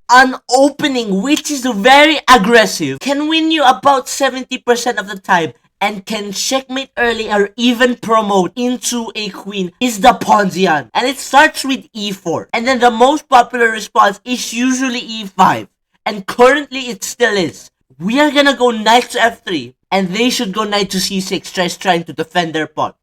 an opening which is very aggressive, can win you about 70% of the time, and can checkmate early or even promote into a queen is the Ponzian. And it starts with e4. And then the most popular response is usually e5. And currently it still is. We are gonna go knight to f3. And they should go knight to c6, trying to defend their pawn.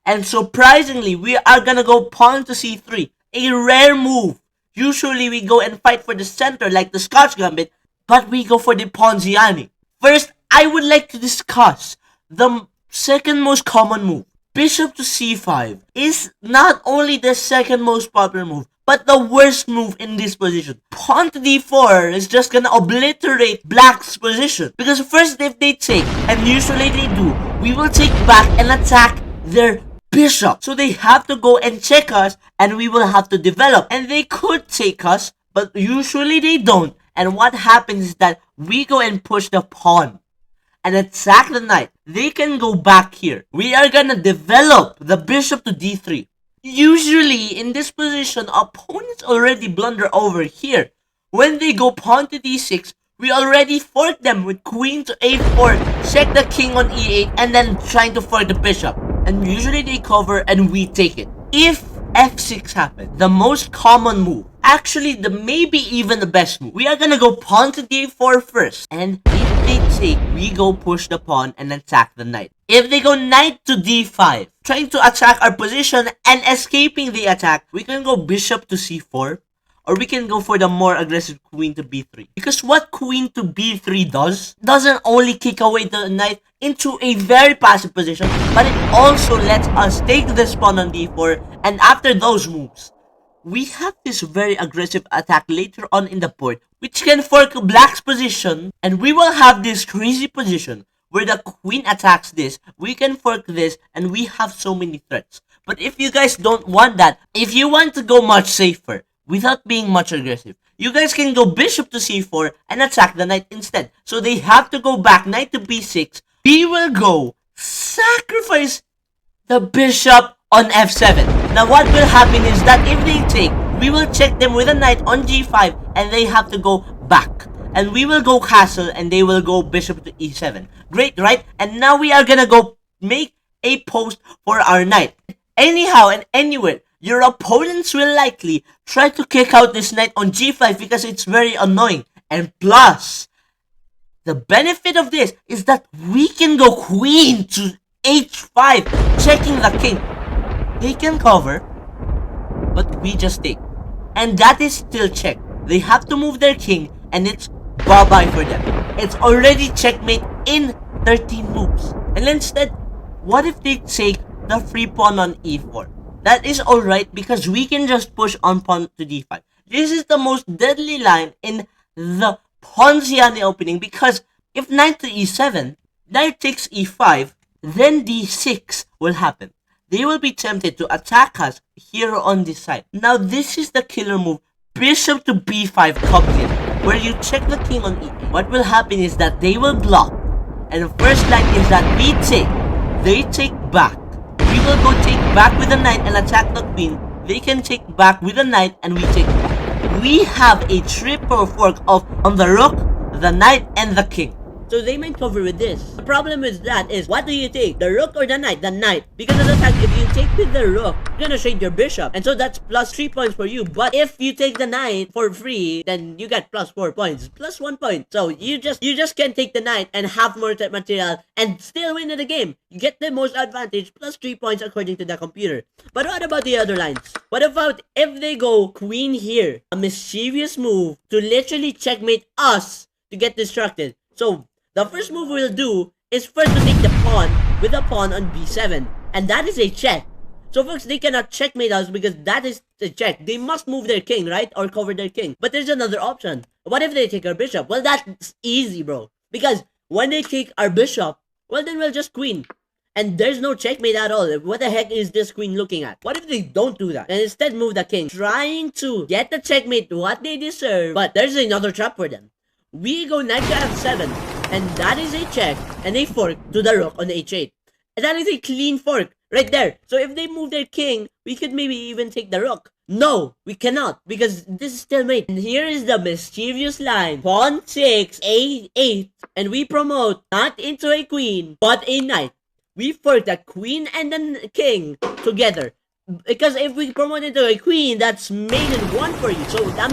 And surprisingly, we are gonna go pawn to c3. A rare move. Usually we go and fight for the center like the Scotch Gambit. But we go for the Ponziani. First, I would like to discuss the second most common move. Bishop to c5 is not only the second most popular move, but the worst move in this position. Pawn to d4 is just gonna obliterate black's position. Because first if they take, and usually they do, we will take back and attack their bishop. So they have to go and check us, and we will have to develop. And they could take us, but usually they don't. And what happens is that we go and push the pawn and attack the knight. They can go back here. We are gonna develop the bishop to d3. Usually, in this position, opponents already blunder over here. When they go pawn to d6, we already fork them with queen to a4, check the king on e8, and then trying to fork the bishop. And usually they cover and we take it. If f6 happens, the most common move, actually the maybe even the best move, we are gonna go pawn to d4 first. And if they take, we go push the pawn and attack the knight. If they go knight to d5, trying to attack our position and escaping the attack, we can go bishop to c4. Or we can go for the more aggressive queen to b3. Because what queen to b3 doesn't only kick away the knight into a very passive position, but it also lets us take this pawn on d4. And after those moves, we have this very aggressive attack later on in the board, which can fork black's position. And we will have this crazy position where the queen attacks this, we can fork this, and we have so many threats. But if you guys don't want that, if you want to go much safer, without being much aggressive, you guys can go bishop to c4 and attack the knight instead. So they have to go back knight to b6. We will go sacrifice the bishop on f7. Now what will happen is that if they take, we will check them with a knight on g5 and they have to go back. And we will go castle and they will go bishop to e7. Great, right? And now we are gonna go make a post for our knight. Anyhow and anywhere, your opponents will likely try to kick out this knight on g5 because it's very annoying. And plus, the benefit of this is that we can go queen to h5, checking the king. They can cover, but we just take. And that is still check. They have to move their king, and it's bye-bye for them. It's already checkmate in 13 moves. And instead, what if they take the free pawn on e4? That is alright because we can just push on pawn to d5. This is the most deadly line in the Ponziani opening because if knight to e7, knight takes e5, then d6 will happen. They will be tempted to attack us here on this side. Now this is the killer move. Bishop to b5 comes in, where you check the king on e8. What will happen is that they will block. And the first line is that we take, they take back. We will go take back with the knight and attack the queen. They can take back with the knight and we take back. We have a triple fork on the rook, the knight, and the king. So they might cover with this. The problem with that is, what do you take? The rook or the knight? The knight. Because of the fact, if you take with the rook, you're gonna trade your bishop. And so that's plus 3 points for you. But if you take the knight for free, then you get plus 4 points. Plus 1 point. So you just can't take the knight and have more material and still win in the game. You get the most advantage, plus 3 points according to the computer. But what about the other lines? What about if they go queen here? A mischievous move to literally checkmate us to get distracted. So the first move we'll do is first to take the pawn with the pawn on b7. And that is a check. So folks, they cannot checkmate us because that is a check. They must move their king, right? Or cover their king. But there's another option. What if they take our bishop? Well, that's easy, bro. Because when they take our bishop, well, then we'll just queen. And there's no checkmate at all. What the heck is this queen looking at? What if they don't do that? And instead move the king, trying to get the checkmate what they deserve. But there's another trap for them. We go knight to f7. And that is a check and a fork to the rook on h8. And that is a clean fork. Right there. So if they move their king, we could maybe even take the rook. No, we cannot, because this is still mate. And here is the mischievous line. Pawn 6, A8, and we promote not into a queen, but a knight. We fork the queen and the king together. Because if we promote into a queen, that's mate in 1 for you. So I'm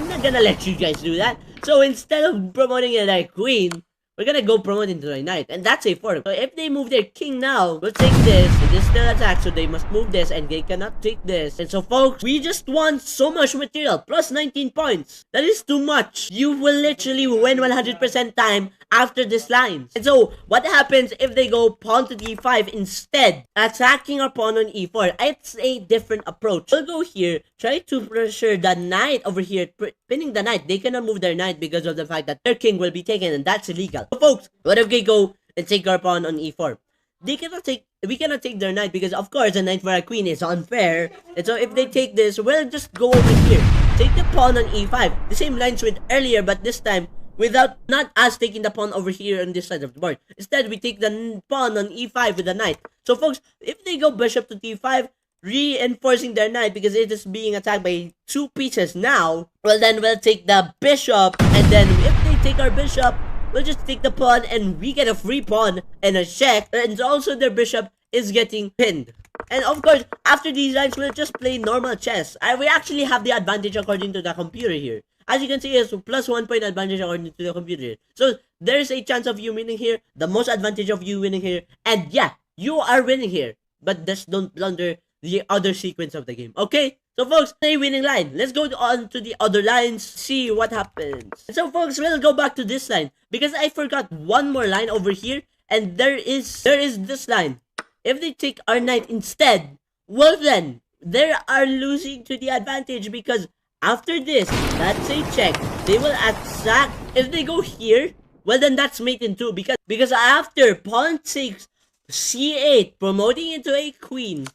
not gonna let you guys do that. So instead of promoting it a queen, we're gonna go promote into a knight, and that's a fork. So if they move their king now, we'll take this. It is still attack, so they must move this, and they cannot take this. And so, folks, we just won so much material, plus 19 points. That is too much. You will literally win 100% time after this line. And so, what happens if they go pawn to d5 instead, attacking our pawn on e4? It's a different approach. We'll go here, try to pressure the knight over here, pinning the knight. They cannot move their knight because of the fact that their king will be taken, and that's illegal. So folks, what if they go and take our pawn on e4? We cannot take their knight because of course the knight for a queen is unfair. And so if they take this, we'll just go over here. Take the pawn on e5. The same lines with earlier, but this time without not us taking the pawn over here on this side of the board. Instead, we take the pawn on e5 with the knight. So folks, if they go bishop to d5, reinforcing their knight because it is being attacked by 2 pieces now, well then we'll take the bishop, and then if they take our bishop, we'll just take the pawn and we get a free pawn and a check, and also their bishop is getting pinned. And of course, after these lines, we'll just play normal chess. We actually have the advantage according to the computer here. As you can see, it's plus 1 point advantage according to the computer here. So there's a chance of you winning here, the most advantage of you winning here, and yeah, you are winning here. But just don't blunder the other sequence of the game, okay? So folks, a winning line. Let's go on to the other lines, see what happens. So folks, we'll go back to this line because I forgot one more line over here, and there is this line. If they take our knight instead, well then they are losing to the advantage because after this, that's a check. They will attack. If they go here, well then that's mate in 2 because after pawn 6, c8, promoting into a queen,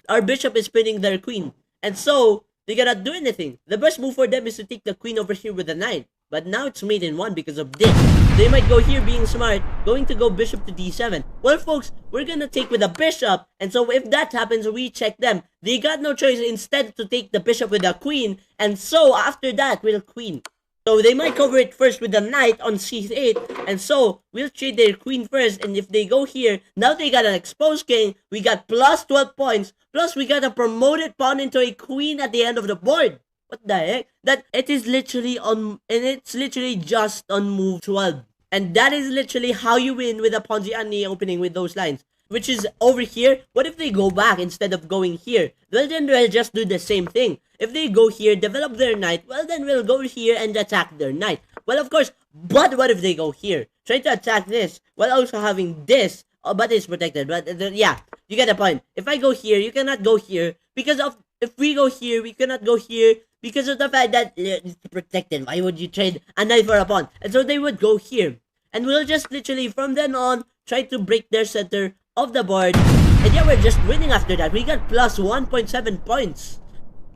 our bishop is pinning their queen. And so, they cannot do anything. The best move for them is to take the queen over here with the knight. But now it's mate in 1 because of this. They might go here being smart, going to go bishop to d7. Well, folks, we're gonna take with the bishop. And so if that happens, we check them. They got no choice instead to take the bishop with the queen. And so after that, we'll queen. So they might cover it first with the knight on c8, and so we'll trade their queen first, and if they go here, now they got an exposed king, we got plus 12 points, plus we got a promoted pawn into a queen at the end of the board. What the heck? That it is literally on, and it's literally just on move 12. And that is literally how you win with a Ponziani opening with those lines. Which is over here. What if they go back instead of going here? Well, then we'll just do the same thing. If they go here, develop their knight, well then we'll go here and attack their knight. Well, of course, but what if they go here? Try to attack this, while also having this, but it's protected. But yeah, you get the point. If I go here, you cannot go here, because of, if we go here, we cannot go here, because of the fact that it's protected. Why would you trade a knight for a pawn? And so they would go here. And we'll just literally, from then on, try to break their center of the board. And yeah, we're just winning after that. We got plus 1.7 points.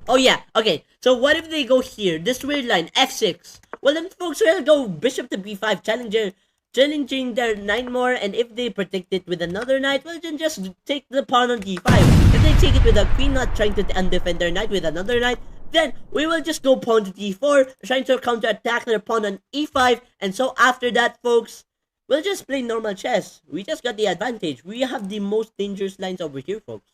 Oh yeah, okay. So what if they go here? This weird line, f6. Well then folks, we'll go bishop to b5, challenging their knight more. And if they protect it with another knight, well then just take the pawn on d5. If they take it with a queen, not trying to undefend their knight with another knight, then we will just go pawn to d4, trying to counter-attack their pawn on e5. And so after that, folks, we'll just play normal chess. We just got the advantage. We have the most dangerous lines over here, folks.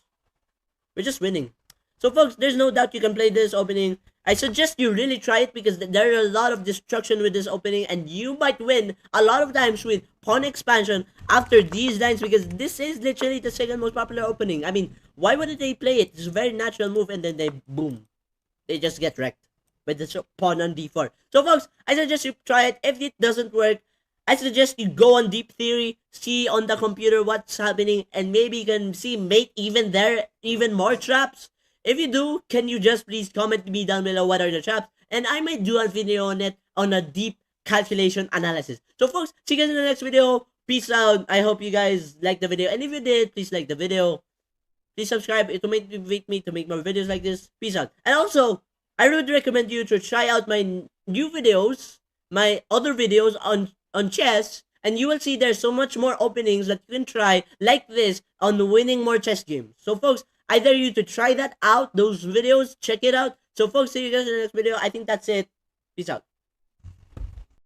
We're just winning. So, folks, there's no doubt you can play this opening. I suggest you really try it because there are a lot of destruction with this opening. And you might win a lot of times with pawn expansion after these lines because this is literally the second most popular opening. I mean, why wouldn't they play it? It's a very natural move and then they, boom, they just get wrecked with the pawn on d4. So, folks, I suggest you try it. If it doesn't work, I suggest you go on Deep Theory, see on the computer what's happening, and maybe you can see mate even there, even more traps. If you do, can you just please comment me down below what are the traps, and I might do a video on it, on a deep calculation analysis. So folks, see you guys in the next video. Peace out. I hope you guys liked the video, and if you did, please like the video. Please subscribe to motivate me to make more videos like this. Peace out. And also, I would recommend you to try out my new videos, my other videos on chess, and you will see there's so much more openings that you can try like this on winning more chess games. So folks, I dare you to try that out, those videos, check it out. So folks, see you guys in the next video. I think that's it. Peace out.